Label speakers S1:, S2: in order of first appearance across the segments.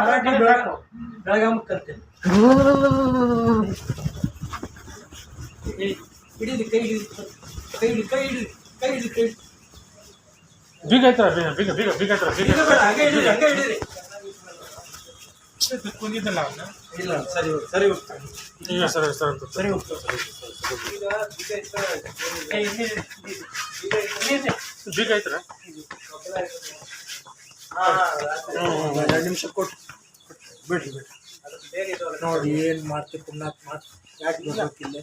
S1: ಮರಾಠಿ ಬೆಳಗಾಂ ಕಲ್ತೇನೆ. ಹಿಡಿದು ಕೈ ಹಿಡಿದು ಕೈ ಹಿಡಿ ಕೈ ಹಿಡಿ ಕೈ ಹಿಡಿ ಕೈ
S2: ಬೀಗ ಐತ್ರ ಬೀಗ ಬೀಗ ಬೀಗ ಐತ್ರ ಬೀಗ
S1: ಹಂಗೆ ಹಿಡಿರಿ ಹಂಗೆ ಹಿಡಿರಿ.
S2: ಕುಂದಿದ್ದಲ್ಲ ಅವನ್ನ
S1: ಇಲ್ಲ ಸರಿ ಸರಿ ಹೋಗ್ತಾನೆ.
S2: ಈಗ ಸರಿ ಸರಿ ಅಂತ
S1: ಸರಿ ಹೋಗ್ತಾನೆ.
S2: ಬೀಗ ಐತ್ರ
S1: 2 ನಿಮಿಷ ಕೊಟ್ಟು ಬಿಡ್ರಿ ಬಿಡ್ರಿ ನೋಡಿ ಏನು ಮಾಡ್ತೀವಿ ಪುಣ್ಯಾತ್ ಮಾತು ಯಾಕೆ ಗೊತ್ತಿಲ್ಲ.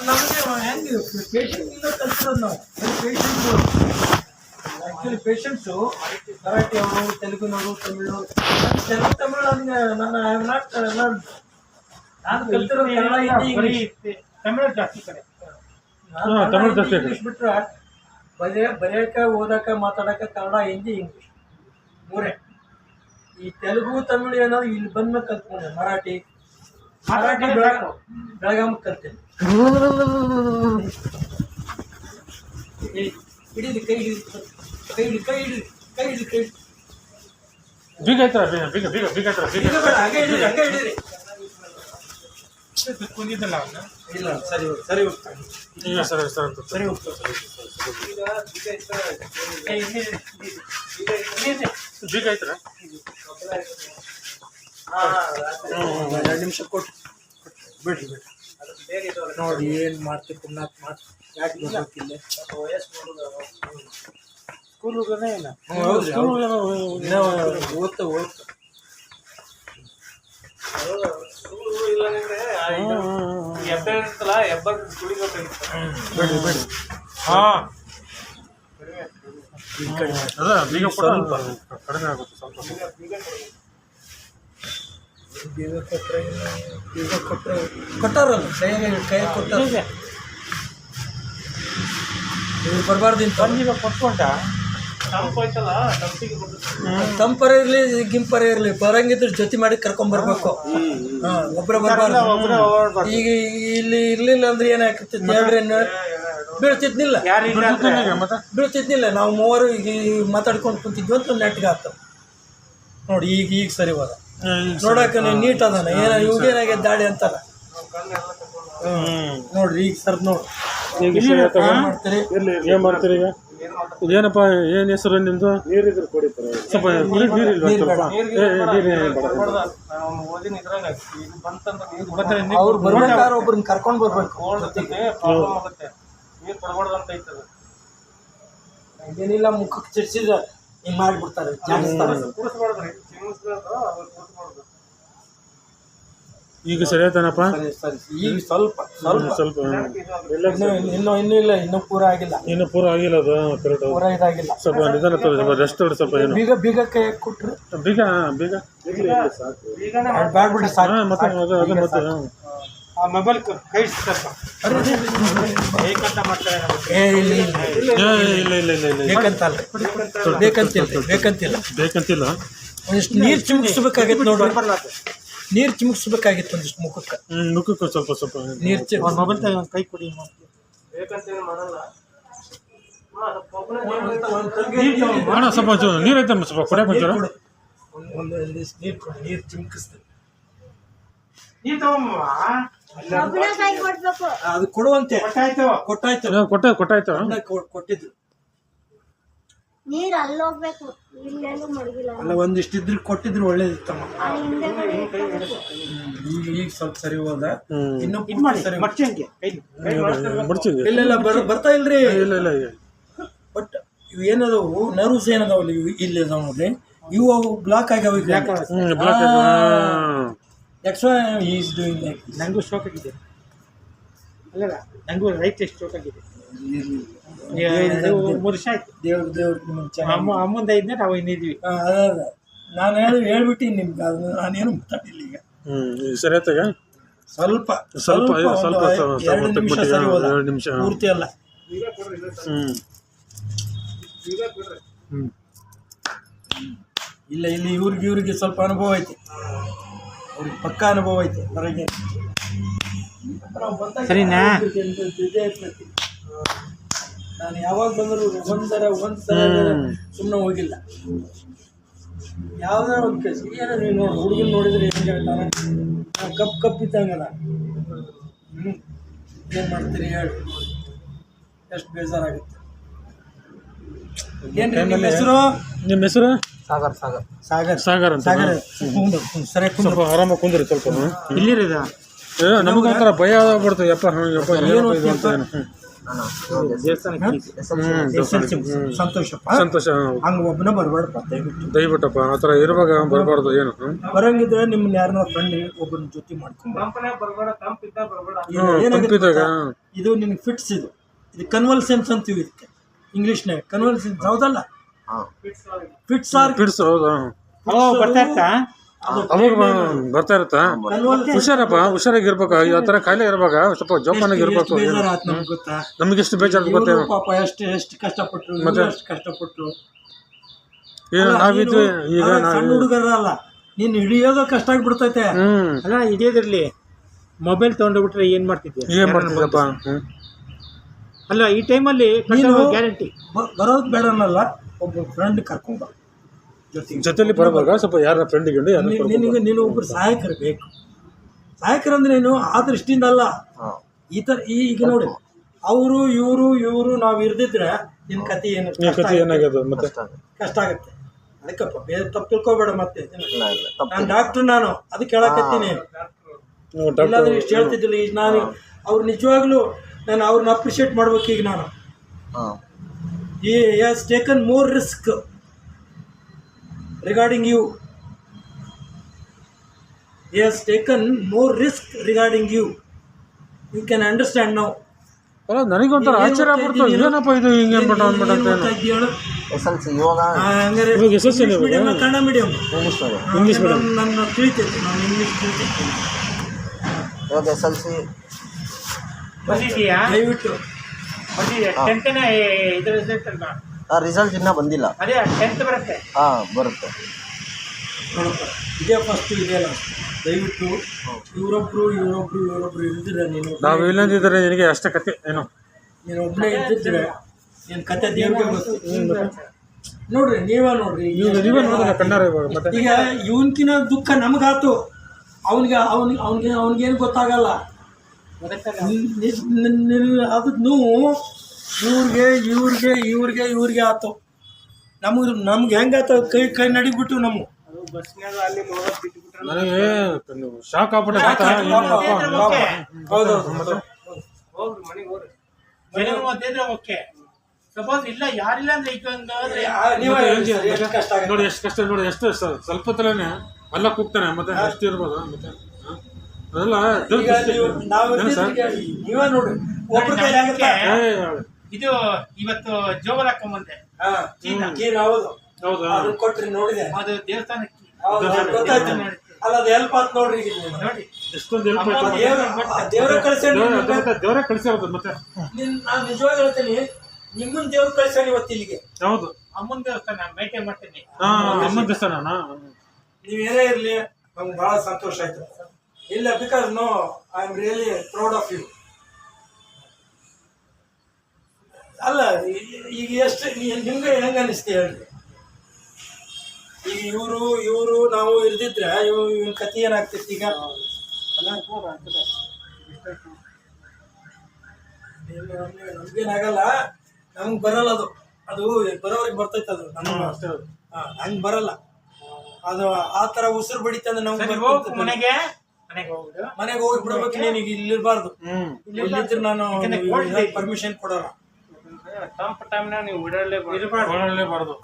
S1: ನಮಗೆ ಹೆಂಗೆ ಪೇಷಂಟಿಂದ ಕಲ್ತಿರೋದು ನಾವು. ಆ್ಯಕ್ಚುಲಿ ಪೇಷಂಟ್ಸು ಮರಾಠಿ ಅವರು ತೆಲುಗುನವರು ತಮಿಳ್ನವರು. ತಮಿಳು ನಾನು ಐ ಆಮ್ ನಾಟ್ ನಾನು ಕಲ್ತಿರೋದು ಕನ್ನಡ ಹಿಂದಿ ಇಂಗ್ಲೀಷ್.
S2: ತಮಿಳು ಜಾಸ್ತಿ ಕಡೆ
S1: ಇಂಗ್ಲೀಷ್ ಬಿಟ್ರೆ ಬರೆಯೋಕೆ ಓದೋಕೆ ಮಾತಾಡೋಕೆ ಕನ್ನಡ ಹಿಂದಿ ಇಂಗ್ಲೀಷ್ ಮೂರೇ. ಈ ತೆಲುಗು ತಮಿಳು ಏನಾದ್ರು ಇಲ್ಲಿ ಬಂದ್ಮೇಲೆ ಕಲ್ತ್ಕೊಂಡೆ. ಮರಾಠಿ ಬೆಳಗಾಂ ಕಲ್ತೇನೆ. ಹಿಡಿದು ಕೈ ಹಿಡಿದು ಕೈ ಹಿಡಿ ಕೈ ಹಿಡಿ ಕೈ ಹಿಡಿ ಕೈ
S2: ಬೀಗ ಐತ್ರ ಬೀಗ ಬೀಗ ಬೀಗ ಐತ್ರ ಬೀಗ
S1: ಹಂಗೆ ಹಿಡಿರಿ ಹಂಗೆ ಹಿಡಿರಿ.
S2: ಕುಂದಿದ್ದಲ್ಲ ಅವನ್ನ
S1: ಇಲ್ಲ ಸರಿ ಸರಿ ಹೋಗ್ತಾನೆ.
S2: ಈಗ ಸರಿ ಸರಿ ಅಂತ
S1: ಸರಿ ಹೋಗ್ತಾನೆ.
S2: ಬೀಗ ಐತ್ರ
S1: 2 ನಿಮಿಷ ಕೊಟ್ಟು ಬಿಡ್ರಿ ಬಿಡ್ರಿ ನೋಡಿ ಏನು ಮಾಡ್ತೀವಿ ಪುಣ್ಯಾತ್ ಮಾತು ಯಾಕೆ ಗೊತ್ತಿಲ್ಲ.
S2: ಸ್ಕೂಲ್ಗಳೇ ಇಲ್ಲ
S1: ಓದ್ತಾ ಬಿಡ್ರಿ ಬಿಡ್ರಿ
S2: ಹಾಂ
S1: ಈ ಕಡೆ
S2: ಅದ ಬೀಗ ಸ್ವಲ್ಪ ಕಡಿಮೆ ಆಗುತ್ತೆ ಸ್ವಲ್ಪ
S1: ಬೀಗ ಕೊಟ್ಟರೆ ಕೊಟ್ಟಾರಲ್ಲ ಕೈ ಕೊಟ್ಟಾರ. ಇವ್ರು ಬರಬಾರ್ದು ಇಂತ
S2: ಈಗ ಕೊಟ್ಕೊಂಡ
S1: ತಂಪರ ಇರಲಿ ಗಿಂಪರ ಇರಲಿ ಬರಂಗಿದ್ರ ಜೊತೆ ಮಾಡಿ ಕರ್ಕೊಂಬರ್ಬೇಕು. ಒಬ್ಬರ ಬರಬಾರ್ದು. ಈಗ ಇಲ್ಲಿ ಇರ್ಲಿಲ್ಲ ಅಂದ್ರೆ ಏನಾಗ್ತಿತ್ತು ಹೇಳ್ರಿ, ಬೀಳ್ತಿದ್ನಿಲ್ಲ. ನಾವು ಮೂವರು ಈಗ ಮಾತಾಡ್ಕೊಂಡು ಕುಂತಿದ್ವಿ ಅಂತ ನೆಟ್ಗೆ ಆಗ್ತವೆ ನೋಡಿ. ಈಗ ಸರಿ ಹೋದ ನೋಡಕ್ಕೆ ನೀಟ್ ಅದಾನ. ಇವಾಗೇನಾಗ್ಯದ ದಾಡಿ ಅಂತಾರ ನೋಡ್ರಿ. ಈಗ ಸರ್ ನೋಡಿ ಮಾಡ್ತೀರಿ
S2: ಏನು ಮಾಡ್ತೀರಿ ಈಗ? ಇದೇನಪ್ಪ ಏನು ಹೆಸರು ನಿಮ್ಮದು? ನೀರಿದ್ರೆ ಕೊಡಿ ಸ್ವಲ್ಪ ನೀರಿಲ್ಲ ಸ್ವಲ್ಪ
S1: ಅವ್ರು ಬರ್ಬೇಕಾದ್ರೆ ಒಬ್ರನ್ನ ಕರ್ಕೊಂಡು ಬರ್ಬೇಕು. ಏನಿಲ್ಲ ಮುಖಕ್ಕೆ ಚಿಡ್ಸಿದ್ರೆ ಹಿಂಗೆ ಮಾಡಿಬಿಡ್ತಾರೆ, ಜಾಡಿಸ್ತಾರೆ.
S2: ಈಗ ಸರಿ ಆಯ್ತಾನಪ್ಪ?
S1: ಈಗ ಸ್ವಲ್ಪ ಇನ್ನೂ ಇಲ್ಲ, ಇನ್ನೂ ಪೂರ ಆಗಿಲ್ಲ.
S2: ಅದು ಕರೆಕ್ಟ್
S1: ಪೂರ ಇದಾಗಿಲ್ಲ.
S2: ಸ್ವಲ್ಪ ನಿಧಾನ ರೆಸ್ಟ್ ತಗೊಳ್ಳಿ ಸ್ವಲ್ಪ. ಏನು
S1: ಬೀಗ ಕೈ ಕೊಟ್ರು
S2: ಬೀಗ
S1: ಬ್ಯಾಡ್ಬಿಟ್ರೆ ಸಾಕು.
S2: ಮತ್ತೆ ಮತ್ತೆ
S3: ಮೊಬೈಲ್ ಕೈ
S2: ಬೇಕಂತಿಲ್ಲ.
S1: ಒಂದಿಷ್ಟು ನೀರು ಚಿಮುಕಿಸ್ಬೇಕಾಗಿತ್ತು ನೋಡ್ರಿ. ನೀರು ಚಿಮುಕಿಸ್ಬೇಕಾಗಿತ್ತು ಒಂದಿಷ್ಟು ಮುಖಕ್ಕೆ.
S2: ಮುಖಕ್ಕೆ ಸ್ವಲ್ಪ
S1: ನೀರು
S3: ಮೊಬೈಲ್ ಕೈ ಕೊಡಿ.
S2: ಅಣ್ಣ ಸ್ವಲ್ಪ ನೀರು ಐತೆ ಸ್ವಲ್ಪ ಕುಡಿಯಕ್ಕೆ ಒಂಚೂರು.
S1: ನೀರು ಚಿಮುಕಿಸ್ತದೆ. ಅದು ಕೊಡುವಂತೆ
S2: ಕೊಟ್ಟಾಯ್ತು
S1: ಕೊಟ್ಟಿದ್ದು.
S4: ನೀರು ಅಲ್ಲಿ ಹೋಗ್ಬೇಕು, ಇಲ್ಲೆಲ್ಲೂ ಮಡಗಿಲ್ಲ.
S1: ಅಲ್ಲ ಒಂದಿಷ್ಟು ಇದ್ರೆ ಕೊಟ್ಟಿದ್ರು ಒಳ್ಳೇದಿತ್ತಮ್ಮ. ಈಗ ಸ್ವಲ್ಪ ಸರಿ ಹೋದ. ಇನ್ನು ಸರಿ ಇಲ್ಲ ಬರ್ತಾ ಇಲ್ರಿ.
S2: ಇಲ್ಲ
S1: ಬಟ್ ಇವು ಏನದವು ನರ್ವ್ಸ್ ಏನದಾವಲ್ಲ ಇಲ್ಲಿ ಅದಾವ ನೋಡ್ರಿ. ಇವು ಬ್ಲಾಕ್ ಆಗ್ಯಾವ. That's why he is doing like this.
S3: ನಂಗೂ ಸ್ಟ್ರೋಕ್ ಆಗಿದೆ. ಅಲ್ಲ ನಂಗೂ ರೈಟ್ ಸ್ಟ್ರೋಕ್ ಆಗಿದೆ. 3 ವರ್ಷ ಆಯ್ತು. ಅಮ್ಮಂದ ಇದ್ನೇ ನಾವು ಇನ್ನಿದ್ವಿ.
S1: ನಾನು ಹೇಳ್ಬಿಟ್ಟು ನಿಮ್ಗೆ ಅದು ನಾನೇನು ಮಾತಾಡಿಲ್ಲ. ಈಗ
S2: ಸರಿ ಆಯ್ತಾಗ
S1: ಸ್ವಲ್ಪ 2 ನಿಮಿಷ ಸರಿ ಹೋದ, ಪೂರ್ತಿ ಅಲ್ಲ. ಇಲ್ಲ ಇಲ್ಲಿ ಇವ್ರಿಗೆ ಸ್ವಲ್ಪ ಅನುಭವ ಐತಿ, ಅವ್ರಿಗೆ ಪಕ್ಕ ಅನುಭವ ಐತಿ ಹೊರಗೆ.
S3: ಸರಿನಾ?
S1: ನಾನು ಯಾವಾಗ ಬಂದರೂ ಒಂದ್ಸಲ ಸುಮ್ಮನೆ ಹೋಗಿಲ್ಲ. ಯಾವ್ದಾರ ಒಂದು ಕೆಲಸ ಏನೋ ನೀವು ನೋಡಿ ಹುಡುಗನ ನೋಡಿದ್ರೆ ಹೆಂಗೆ ಹೇಳ್ತಾನೆ, ಕಪ್ ಇದ್ದಂಗಲ್ಲ. ಏನು ಮಾಡ್ತೀರಿ ಹೇಳಿ, ಎಷ್ಟು ಬೇಜಾರಾಗುತ್ತೆ. ಏನ್ರಿ ನಿಮ್ಮ ಹೆಸರು?
S2: ನಿಮ್ಮ ಹೆಸರು
S3: ಸಾಗರ್ ಸಾಗರ್
S1: ಸಾಗರ್
S2: ಸಾಗರ್ ಅಂತ.
S1: ಸಾಗರ್ ಸರಿ
S2: ಸ್ವಲ್ಪ ಆರಾಮಾಗಿ ಕುಂದ್ರಿ ಸ್ವಲ್ಪ.
S3: ಇಲ್ಲಿರಿದ
S2: ನಮಗೆ ಒಂಥರ ಭಯ ಆಗ್ಬಿಡ್ತು. ಯಪ್ಪ ಯಪ್ಪ ಏನಪ್ಪ ಇದು ಅಂತ.
S1: ಸಂತೋಷಪ್ಪ.
S2: ಸಂತೋಷ.
S1: ಹಂಗೆ ಒಬ್ಬನ ಬರಬೇಡಪ್ಪ
S2: ದಯವಿಟ್ಟಪ್ಪ ಆ ಥರ ಇರುವಾಗ ಬರಬಾರ್ದು. ಏನು
S1: ಬರಂಗಿದ್ರೆ ನಿಮ್ಮನ್ನ ಯಾರನ್ನ ಫ್ರೆಂಡ್ ಒಬ್ಬನ ಜೊತೆ ಮಾಡ್ಕೊಂಡು
S2: ತಂಪಿದಾಗ
S1: ಇದು ನಿನಗೆ ಫಿಟ್ಸ್. ಇದು ಕನ್ವಲ್ಸೆನ್ಸ್ ಅಂತೀವಿ ಇದಕ್ಕೆ ಇಂಗ್ಲೀಷ್ನಾಗ. ಕನ್ವಲ್ಸೆನ್ಸ್ ಹೌದಲ್ಲ? ಫಿಟ್ಸ್ ಆರ್
S2: ಪಿಡ್ಸ್. ಹೌದಾ?
S3: ಬರ್ತಾ ಇರ್ತಾ
S2: ಅವಾಗ ಬರ್ತಾ ಇರುತ್ತಾ? ಹುಷಾರಪ್ಪ, ಹುಷಾರಾಗಿರ್ಬೇಕು. ಆ ಥರ ಕಾಯಿಲೆ ಇರ್ಬೇಕು, ಸ್ವಲ್ಪ ಜೋಪಾನಾಗಿ ಇರ್ಬೇಕು.
S1: ಬೇಜಾರಾತ್ ನಮ್ಗೆ ಗೊತ್ತಾ?
S2: ನಮ್ಗೆ ಎಷ್ಟು ಬೇಜಾರು ಗೊತ್ತೇನು?
S1: ಪಾಪ ಎಷ್ಟು ಕಷ್ಟಪಟ್ರು, ಎಷ್ಟು ಕಷ್ಟಪಟ್ರು.
S2: ಏನು ನಾವಿದ್ವಿ ಈಗ
S1: ಸಣ್ಣ ಹುಡುಗರಲ್ಲ, ನೀನು ಹಿಡಿಯೋದು ಕಷ್ಟ ಆಗ್ಬಿಡ್ತೈತೆ.
S3: ಅಲ್ಲ ಹಿಡಿಯೋದಿರ್ಲಿ, ಮೊಬೈಲ್ ತೊಗೊಂಡೋಗ್ಬಿಟ್ರೆ ಏನ್ ಮಾಡ್ತಿದ್ದೆ?
S2: ಏನ್ ಮಾಡ್ತಿದ್ದಪ್ಪ?
S3: ಅಲ್ಲ ಈ ಟೈಮಲ್ಲಿ ಗ್ಯಾರಂಟಿ
S1: ಬರೋದು ಬೇಡ ಅನ್ನಲ್ಲ, ಒಬ್ಬ ಫ್ರೆಂಡ್ ಕರ್ಕೊಂಡ
S2: ಜೊತೆಲಿ ಬರವಾಗ ಸ್ವಲ್ಪ ಯಾರ ಫ್ರೆಂಡಿಗೆ
S1: ನೀನು ಒಬ್ಬರು ಸಹಾಯಕರು ಬೇಕು. ಸಹಾಯಕರಂದ್ರೆ ಏನು ಆ ದೃಷ್ಟಿಯಿಂದ ಅಲ್ಲ, ಈ ಥರ ಈಗ ನೋಡಿ ಅವರು ಇವರು ನಾವು ಇರ್ದಿದ್ರೆ ನಿನ್ನ ಕತೆ ಏನು
S2: ಏನಾಗ್ಯದ ಮತ್ತೆ
S1: ಕಷ್ಟ ಆಗತ್ತೆ. ಅದಕ್ಕಪ್ಪ ಬೇರೆ ತಪ್ಪು ತಿಳ್ಕೊಬೇಡ. ಮತ್ತೆ ನಾನು ಡಾಕ್ಟ್ರು, ನಾನು ಅದಕ್ಕೆ ಹೇಳಕತ್ತೀನಿ. ಇಲ್ಲಾಂದ್ರೆ ಇಷ್ಟು ಹೇಳ್ತಿದ್ದಿಲ್ಲ. ಈಗ ನಾನು ಅವ್ರು ನಿಜವಾಗ್ಲೂ ನಾನು ಅವ್ರನ್ನ ಅಪ್ರಿಷಿಯೇಟ್ ಮಾಡ್ಬೇಕು. ಈಗ ನಾನು he has taken more risk regarding you. He has taken more risk regarding you. You can understand now.
S2: ಅಲ್ಲ ನನಗೊಂಥರ ಆಶ್ಚರ್ಯ ಆಗ್ಬಿಡ್ತು. ಏನಪ್ಪ ಇದು ಹಿಂಗೆ ಅನ್ಬಿಟ್ಟು ಅಂದ್ಬಿಟ್ಟು ಅಂತ.
S1: English medium Kannada medium?
S2: English medium.
S1: ನನ್ನ ತಿಳಿತೈತೆ, ನಾನು ಇಂಗ್ಲೀಷ್ ತಿಳಿತೈತೆ.
S5: ಇವಾಗ SLC
S3: ಬಂದಿದೆಯಾ?
S1: ದಯವಿಟ್ಟು
S5: ರಿಸಲ್ಟ್ ಇನ್ನೂ ಬಂದಿಲ್ಲ.
S3: ಅದೇ 10th ಬರುತ್ತೆ.
S5: ಬರುತ್ತೆ
S1: ನೋಡಪ್ಪ, ಇದೇ ಫಸ್ಟ್ ಇದೆ ಲಾಸ್ಟ್. ದಯವಿಟ್ಟು ಇವರೊಬ್ರು ಇಲ್ದಿರ ನೀನು
S2: ನಾವು ಇಲ್ಲಂದಿದ್ರೆ ನಿನಗೆ ಅಷ್ಟೇ ಕತೆ. ಏನು
S1: ನೀನು ಒಬ್ಬನೇ ಇದ್ದಿದ್ರೆ ನಿನ್ನ ಕತೆ ದೇವ್ರಿಗೆ ಗೊತ್ತು. ನೋಡ್ರಿ ನೀವೇ ನೋಡ್ರಿ,
S2: ನೀವೇ ನೋಡಿದ್ರೆ ಕಣ್ಣಾರ ಇವಾಗ. ಮತ್ತೆ
S1: ಈಗ ಇವನ್ಕಿನ ದುಃಖ ನಮಗಾತು, ಅವನಿಗೇನು ಗೊತ್ತಾಗಲ್ಲ. ಅದು ನೋವು ಇವ್ರಿಗೆ ಆತು. ನಮ್ಗೆ ಹೆಂಗಾತ ಕೈ ನಡಿಬಿಟ್ಟು ನಮ್ಮ
S2: ನನಗೆ ಶಾಕ್ ಆಗ್ಬಿಟ್ಟೆ.
S3: ಸಪೋಸ್ ಇಲ್ಲ ಯಾರಿಲ್ಲ ಅಂದ್ರೆ
S2: ನೋಡಿ ಎಷ್ಟು ಕಷ್ಟ. ನೋಡಿ ಎಷ್ಟು ಸ್ವಲ್ಪ ತರನೇ ಅಲ್ಲ ಕೂಗ್ತಾನೆ. ಮತ್ತೆ ಎಷ್ಟು ಇರ್ಬೋದು ಮತ್ತೆ ಅದೆಲ್ಲ.
S1: ನೀವೇ ನೋಡ್ರಿ, ಒಬ್ರ ಕೈಲಿ ಆಗುತ್ತೆ.
S3: ಇದು ಇವತ್ತು ಜೋಬಲ್ ಹಾಕೊಂಬಂದೆ.
S2: ಹೌದಾ?
S1: ಕೊಟ್ರಿ ನೋಡಿದೆ,
S3: ಅದು ದೇವಸ್ಥಾನಕ್ಕೆ
S1: ಗೊತ್ತಾಯ್ತು. ಅಲ್ಲ ಅದು ಹೆಲ್ಪ್ ಆತ್ ನೋಡ್ರಿ. ಈಗ
S3: ನೋಡಿ
S2: ಎಷ್ಟೊಂದು ಹೆಲ್ಪ್
S1: ದೇವ್ರ ಕಳ್ಸೇನಿ.
S2: ದೇವರೇ ಕಳಿಸಿರೋದು. ಮತ್ತೆ
S1: ನಾನು ನಿಜವಾಗಿ ಹೇಳ್ತೀನಿ, ನಿಮ್ಮನ್ನ ದೇವ್ರ ಕಳ್ಸೇನಿ ಇವತ್ತು ಇಲ್ಲಿಗೆ.
S2: ಹೌದು,
S3: ಅಮ್ಮನ ದೇವಸ್ಥಾನ ಮೇಂಟೈನ್ ಮಾಡ್ತೀನಿ.
S2: ಅಮ್ಮನ ದೇವಸ್ಥಾನ.
S1: ನೀವೇನೇ ಇರಲಿ ನಮ್ಗೆ ಭಾಳ ಸಂತೋಷ ಆಯ್ತು. ಇಲ್ಲ, because no I am really proud of you. ಅಲ್ಲ ಈಗ ಎಷ್ಟು ನಿಮ್ಗೆ ಹೆಂಗೆ ಅನಿಸ್ತಿ ಹೇಳ್ರಿ? ಈಗ ಇವರು ನಾವು ಇರ್ದಿದ್ರೆ ಇವನ್ ಕತೆ ಏನಾಗ್ತಿತ್ತು ಈಗ? ನಮ್ಗೇನಾಗಲ್ಲ, ನಮ್ಗೆ ಬರಲ್ಲ. ಅದು ಬರೋವ್ರಿಗೆ ಬರ್ತೈತೆ. ಅದು ನಮ್ಗೆ ಹಂಗೆ ಬರಲ್ಲ. ಅದು ಆ ಥರ ಉಸಿರು ಬಡಿತಂದ್ರೆ ನಮ್ಗೆ ಮನೆಗೆ ಹೋಗಿ ಬಿಡ್ಬೇಕು. ನೀನೀಗ ಇಲ್ಲಿರ್ಬಾರ್ದು. ಇಲ್ಲಿದ್ರೆ ನಾನು ಪರ್ಮಿಷನ್ ಕೊಡೋಲ್ಲ.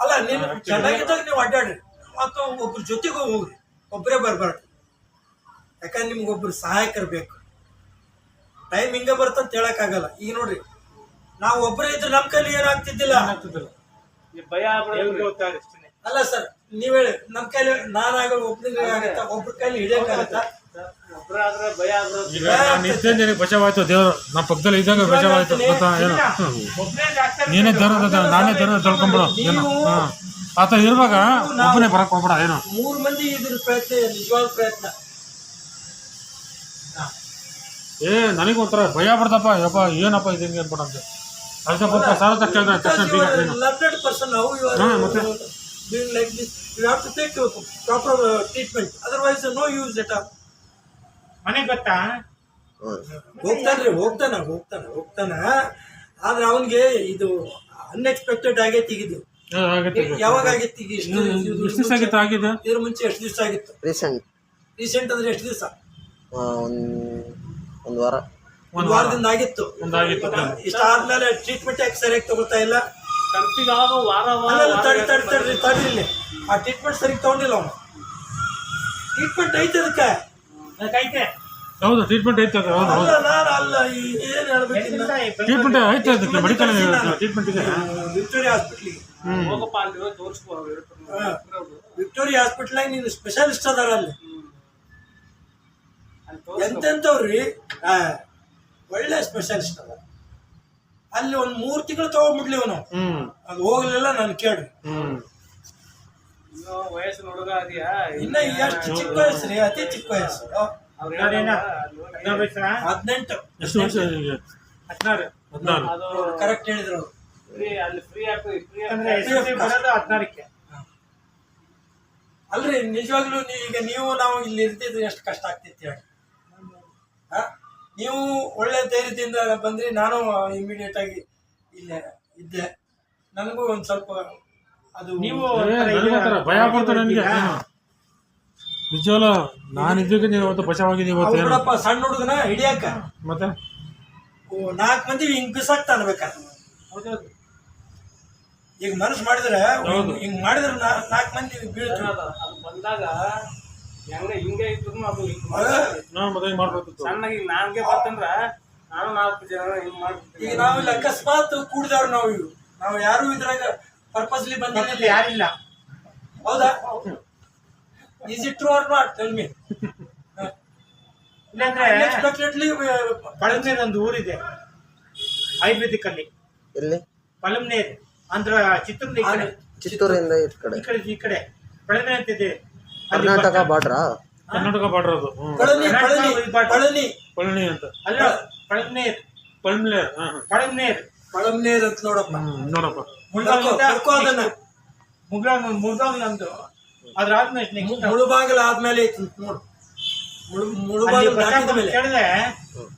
S1: ಅಲ್ಲ, ನೀನು ಚೆನ್ನಾಗಿದ್ದಾಗ ನೀವು ಅಡ್ಡಾಡ್ರಿ, ಮತ್ತು ಒಬ್ರ ಜೊತೆಗೂ ಹೋಗ್ರಿ, ಒಬ್ಬರೇ ಬರಬಾರ್ದು. ಯಾಕಂದ್ರೆ ನಿಮ್ಗೊಬ್ರು ಸಹಾಯಕರು ಬೇಕು. ಟೈಮ್ ಹಿಂಗೆ ಬರ್ತಂತ ಹೇಳಕ್ಕಾಗಲ್ಲ. ಈಗ ನೋಡ್ರಿ, ನಾವು ಒಬ್ಬರೇ ಇದ್ರೆ ನಮ್ಮ ಕೈಲಿ ಏನಾಗ್ತಿದ್ದಿಲ್ಲ. ಅಲ್ಲ ಸರ್, ನೀವ್ ಹೇಳಿ, ನಮ್ಮ ಕೈಲಿ ನಾನಾಗ ಒಬ್ಬನಿಗೆ ಆಗತ್ತ, ಒಬ್ರ ಕೈಲಿ ಹಿಡಿಯೋಕ್ಕಾಗತ್ತ?
S2: ನಿನಗೆ ಬಚಾವಾಯ್ತು ದೇವರು. ನಮ್ಮ ಪಕ್ಕದಲ್ಲಿ ಇದ್ದಾಗ ಬಚಾವಾಯ್ತು ಗೊತ್ತಾ? ಏನು ನೀನೇ ದೇವ್ರ, ನಾನೇ ದೇವ್ರ ತಿಳ್ಕೊಂಬಿಡು. ಏನು ಆತ ಇರುವಾಗ ಒಬ್ಬನೇ ಬರಕ್ ಹೋಗ್ಬೇಡ ಏನು
S1: 3 ಮಂದಿ ಇದ್ರ ಪ್ರಯತ್ನ ನಿಜವಾದ ಪ್ರಯತ್ನ.
S2: ನನಗೊಂಥರ ಭಯ ಬರ್ತಪ್ಪ ಯಪ್ಪ ಏನಪ್ಪ ಇದು ಹಿಂಗೆ ಅನ್ಬಿಟ್ಟಂತೆ ಅದಕ್ಕೆ ಸ್ವಲ್ಪ ಸಾಲ ಕೇಳಿದ್ರೆ ತಕ್ಷಣ ಬೀಗ ಏನು
S1: learned person how you are doing like this, you have to take proper treatment, otherwise no use at all.
S3: ಮನೆಗೆ ಗೊತ್ತಾ
S1: ಹೋಗ್ತಾನ ಆದ್ರೆ ಅವನಿಗೆ ಇದು ಅನ್ಎಕ್ಸ್ಪೆಕ್ಟೆಡ್ ಆಗೈತಿ ಇದು. ಯಾವಾಗ ಆಗೈತಿ ಈಗ?
S2: ಎಷ್ಟು ದಿವಸ ಆಗಿತ್ತು ಆಗಿದೆ?
S1: ಇದ್ರ ಮುಂಚೆ ಎಷ್ಟು ದಿವಸ ಆಗಿತ್ತು? ರೀಸೆಂಟ್ ಅಂದ್ರೆ ಎಷ್ಟು ದಿವಸ?
S5: ಒಂದು ವಾರ,
S1: ಒಂದು ವಾರದಿಂದ ಆಗಿತ್ತು. ಇಷ್ಟಾದ್ಮೇಲೆ ಟ್ರೀಟ್ಮೆಂಟ್ ಯಾಕೆ ಸರಿಯಾಗಿ ತಗೊಳ್ತಾ ಇಲ್ಲ? ತಡಿಲಿ, ಆ ಟ್ರೀಟ್ಮೆಂಟ್ ಸರಿಯಾಗಿ ತಗೊಂಡಿಲ್ಲ ಅವನು. ಟ್ರೀಟ್ಮೆಂಟ್ ಐತೆ ಅದಕ್ಕೆ
S3: ಐತೆ.
S2: ಹೌದು ಟ್ರೀಟ್ಮೆಂಟ್ ಐತೆ ಅದು. ಹೌದು
S1: ಅಲ್ಲ ನಾನು ಅಲ್ಲ ಏನು ಹೇಳ್ಬೇಕಿಲ್ಲ.
S2: ಟ್ರೀಟ್ಮೆಂಟ್ ಐತೆ ಅದಕ್ಕೆ ಮೆಡಿಕಲ್ ಟ್ರೀಟ್ಮೆಂಟ್ ಇದೆ.
S1: ವಿಕ್ಟೋರಿಯಾ ಹಾಸ್ಪಿಟ್ಲಿಗೆ ವಿಕ್ಟೋರಿಯಾ ಹಾಸ್ಪಿಟ್ಲಾಗ ನೀನು ಸ್ಪೆಷಲಿಸ್ಟ್ ಅದಾರ ಅಲ್ಲಿ ಎಂತೆಂಥವ್ರಿ ಒಳ್ಳೆ ಸ್ಪೆಷಲಿಸ್ಟ್ ಅದ ಅಲ್ಲಿ. ಒಂದು 3 ತಿಂಗಳು ತಗೊಂಡ್ಬಿಡ್ಲಿ ಅವನು. ಅದು ಹೋಗ್ಲಿಲ್ಲ ನಾನು ಕೇಳ್ರಿ.
S3: ವಯಸ್ಸು ಹುಡುಗ ಅದೆಯಾ?
S1: ಇನ್ನ ಎಷ್ಟು ಚಿಕ್ಕ ವಯಸ್ಸು ರೀ, ಅತಿ ಚಿಕ್ಕ ವಯಸ್ಸು. 18.
S2: ಎಷ್ಟು ವರ್ಷ? 16
S1: ಕರೆಕ್ಟ್ ಹೇಳಿದ್ರು ಅವ್ರು.
S3: ಅಲ್ಲಿ ಫ್ರೀ ಬರೋದು 16ಕ್ಕೆ.
S1: ಅಲ್ರಿ ನಿಜವಾಗ್ಲೂ ಈಗ ನಾವು ಇಲ್ಲಿ ಇರ್ತಿದ್ರೆ ಎಷ್ಟು ಕಷ್ಟ ಆಗ್ತಿತ್ತು ಹೇಳಿ. ನೀವು ಒಳ್ಳೆ ಧೈರ್ಯದಿಂದ ಬಂದ್ರಿ, ನಾನು ಇಮಿಡಿಯೇಟ್ ಆಗಿ ಇಲ್ಲೇ ಇದ್ದೆ. ನನಗೂ ಒಂದು ಸ್ವಲ್ಪ ಅದು
S3: ನೀವು
S2: ಭಯ ಪಡ್ತಾರೆ ನನಗೆ ನಿಜವಲ್ಲ. ನಾನು ಇದ್ದಾಗ ನೀವು ಅವತ್ತು ಬಚಾವಾಗಿದ್ದೀವಿ ಇವತ್ತು.
S1: ನೋಡಪ್ಪ ಸಣ್ಣ ಹುಡುಗನ ಹಿಡಿಯಾಕ
S2: ಮತ್ತೆ
S1: 4 ಮಂದಿ ಹಿಂಗ್ ಬಿಸಾಕ್ತಾ ಅನ್ಬೇಕಾದ್ರೆ. ಈಗ ಮನಸ್ಸು ಮಾಡಿದ್ರೆ ಹಿಂಗ್ ಮಾಡಿದ್ರೆ 4 ಮಂದಿ ಬೀಳ್ತಾರೆ.
S3: ಅದು ಬಂದಾಗ ಹಿಂಗೆ ಇದ್ರು ಅದು
S2: ಮತ್ತೆ ಮಾಡ್ಬೇಕಿತ್ತು.
S3: ಸಣ್ಣಗೆ ನಾನ್ಗೆ ಬರ್ತಂದ್ರ ನಾನು 4 ಜನ ಹಿಂಗ್ ಮಾಡ್ಬಿಡ್ತೀನಿ.
S1: ಈಗ ನಾವು ಇಲ್ಲಿ ಅಕಸ್ಮಾತ್ ಕೂಡಿದವ್ರು ನಾವು ಯಾರು ಇದ್ರಾಗ ಪರ್ಪಸ್ಲಿ ಬಂದಿಲ್ಲ,
S3: ಯಾರಿಲ್ಲ.
S1: ಹೌದಾ? Is it true or not? Tell me.
S3: ಇಲ್ಲಾಂದ್ರೆ
S1: ಅನ್ಎಕ್ಸ್ಪೆಕ್ಟೆಡ್ಲಿ
S3: ಪಳಮ್ನೇರ್ ಒಂದು ಊರಿದೆ ಆಯುರ್ವೇದಿಕ್ ಅಲ್ಲಿ.
S5: ಎಲ್ಲಿ?
S3: ಪಳಮ್ನೇರ್ ಅಂದ್ರ ಚಿತ್ರದುರ್ಗ ಈ ಕಡೆ,
S5: ಚಿತ್ತೂರಿಂದ
S3: ಈ ಕಡೆ ಪಳಮ್ನೇರ್ ಅಂತ ಇದೆ.
S5: ಕರ್ನಾಟಕ ಬಾರ್ಡ್ರಾ?
S2: ಕರ್ನಾಟಕ ಬಾರ್ಡರ್ ಅದು.
S1: ಪಳನಿ
S2: ಅಂತ
S3: ಅಲ್ಲ, ಪಳಮ್ನೇರ್
S1: ಪಳಮ್ನೇರ್ ಅಂತ ನೋಡಪ್ಪ.
S2: ನೋಡಪ್ಪ
S3: ಮುಳ್ಬಾಗಿಲು ನಮ್ದು. ಅದ್ರಾದ್ಮೇಲೆ ನೆಕ್ಸ್ಟ್
S1: ಮುಳುಬಾಗಿಲು ಆದ್ಮೇಲೆ ಐತಿ ನೋಡು. ಮುಳುಬಾಗಿಲು ದಾಟಿದ ಮೇಲೆ
S3: ಕೇಳಿದ್ರೆ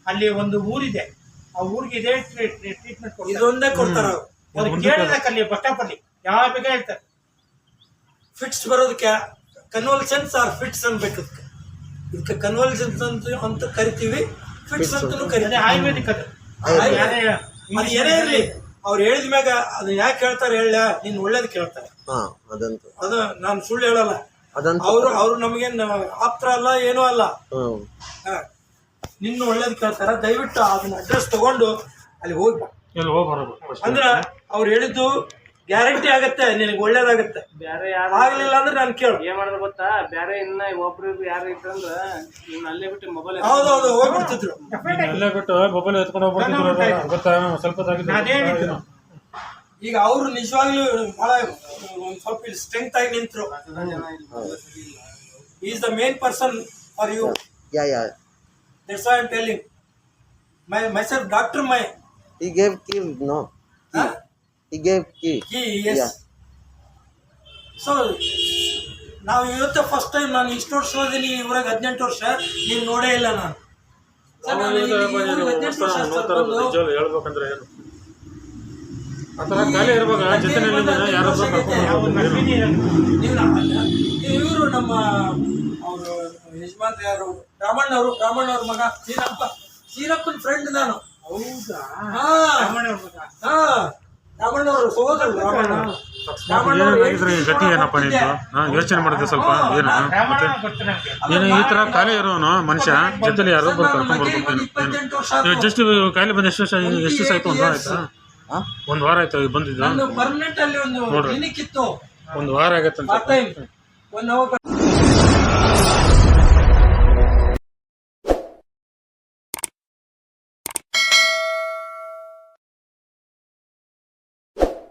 S3: ಅಲ್ಲಿ ಒಂದು ಊರಿದೆ. ಆ ಊರಿಗೆ ಇದೇ ಟ್ರೀಟ್ಮೆಂಟ್
S1: ಇದೊಂದೇ ಕೊಡ್ತಾರ
S3: ಅವ್ರು. ಕೇಳಿದಕ್ಕಲ್ಲಿ ಬಸ್ ಸ್ಟಾಪ್ ಅಲ್ಲಿ ಯಾವ ಬೇಕಾ ಹೇಳ್ತಾರೆ.
S1: ಫಿಟ್ಸ್ ಬರೋದಕ್ಕೆ ಕನ್ವಲ್ಸನ್ಸ್ ಆರ್ ಫಿಟ್ಸ್ ಅನ್ಬೇಕು. ಇದಕ್ಕೆ ಕನ್ವಲ್ಸನ್ಸ್ ಅಂತ ಕರಿತೀವಿ, ಫಿಟ್ಸ್ ಅಂತಲೂ ಕರಿತೀವಿ.
S3: ಆಯುರ್ವೇದಿಕ್ ಅದು.
S1: ಅದು ಏನೇ ಇರಲಿ, ಅವ್ರು ಹೇಳಿದ ಮ್ಯಾಗ ಅದು ಯಾಕೆ ಹೇಳ್ತಾರೆ ಹೇಳ, ನೀನು ಒಳ್ಳೇದು ಕೇಳ್ತಾರೆ. ಅದು ನಾನು ಸುಳ್ಳು ಹೇಳಲ್ಲ. ಅವ್ರು ನಮಗೇನು ಆಪ್ತರ ಅಲ್ಲ, ಏನೂ ಅಲ್ಲ. ನಿನ್ನ ಒಳ್ಳೇದು ಕೇಳ್ತಾರ. ದಯವಿಟ್ಟು ಅದನ್ನ ಅಡ್ರೆಸ್ ತಗೊಂಡು ಅಲ್ಲಿ ಹೋಗಿ ಅಂದ್ರೆ ಅವ್ರು ಹೇಳಿದ್ದು ಗ್ಯಾರಂಟಿ ಆಗತ್ತೆ, ನಿನಗೆ ಒಳ್ಳೇದಾಗತ್ತೆ.
S3: ಬೇರೆ
S1: ಆಗ್ಲಿಲ್ಲ ಅಂದ್ರೆ ನಾನು ಕೇಳು.
S3: ಏನ್ ಮಾಡೋದು ಗೊತ್ತಾ, ಬೇರೆ ಇನ್ನ ಒಬ್ರು ಯಾರು ಇದ್ರಂದ್ರ ನೀನ್ ಅಲ್ಲೇ ಬಿಟ್ಟು ಮೊಬೈಲ್
S1: ಹೌದೌದು ಹೋಗ್ಬಿಡ್ತಿದ್ರು.
S2: ಅಲ್ಲೇ ಬಿಟ್ಟು ಮೊಬೈಲ್ ಎತ್ಕೊಂಡು ಹೋಗ್ಬಿಡ್ತಿದ್ರು. ಗೊತ್ತಾ ಸ್ವಲ್ಪ
S1: ಈಗ ಅವ್ರು ನಿಜವಾಗ್ಲೂ ಬಹಳ ಒಂದ್ ಸ್ವಲ್ಪ ಸ್ಟ್ರೆಂತ್ ಆಗಿ ನಿಂತರು. Is the main person for you. That's why I'm telling. Myself, Dr.
S5: He gave key, no?
S1: Huh?
S5: He gave key.
S1: Yes. Yeah. So, ನಾವು ಇವತ್ತು ಫಸ್ಟ್ ಟೈಮ್ ನಾನು ಇಷ್ಟು ವರ್ಷ ಓದಿನಿ, ಇವ್ರಾಗ 18 ವರ್ಷ ನೀನು ನೋಡೇ ಇಲ್ಲ. ನಾನು
S2: ಹೇಳ್ಬೇಕಂದ್ರೆ ಏನು ಆ ಥರ ಖಾಲಿ ಇರ್ಬೇಕು.
S1: ಇವರು ನಮ್ಮ ಅವರು ಯಜಮಾನ್ ಯಾರು, ರಾಮಣ್ಣವ್ರ ಮಗ ಸೀರಪ್ಪನ ಫ್ರೆಂಡ್ ನಾನು.
S3: ಹೌದಾ?
S1: ರಾಮಣ್ಣವ್ರು ಸೋದರ.
S2: ಗತಿ ಏನಪ್ಪ ನಿಂದು? ಯೋಚನೆ ಮಾಡಿದೆ ಸ್ವಲ್ಪ. ಏನು ಈ ತರ ಖಾಲಿ ಇರೋನು ಮನುಷ್ಯ ಜೊತೆಲಿ ಯಾರು ಕರ್ಕೊಂಡ್ಬರ್ಬೇಕು. ಜಸ್ಟ್ ಖಾಲಿ ಬಂದು ಎಷ್ಟು ದಿವಸ ಆಯ್ತು? 1 ವಾರ ಆಯ್ತಾ? 1 ವಾರ ಆಯ್ತು ಬಂದಿದ್ದು.
S1: ಪರ್ಮನೆಂಟ್ ಅಲ್ಲಿ ಒಂದು ಕ್ಲಿನಿಕ್ ಇತ್ತು.
S2: 1 ವಾರ ಆಗತ್ತಂತ.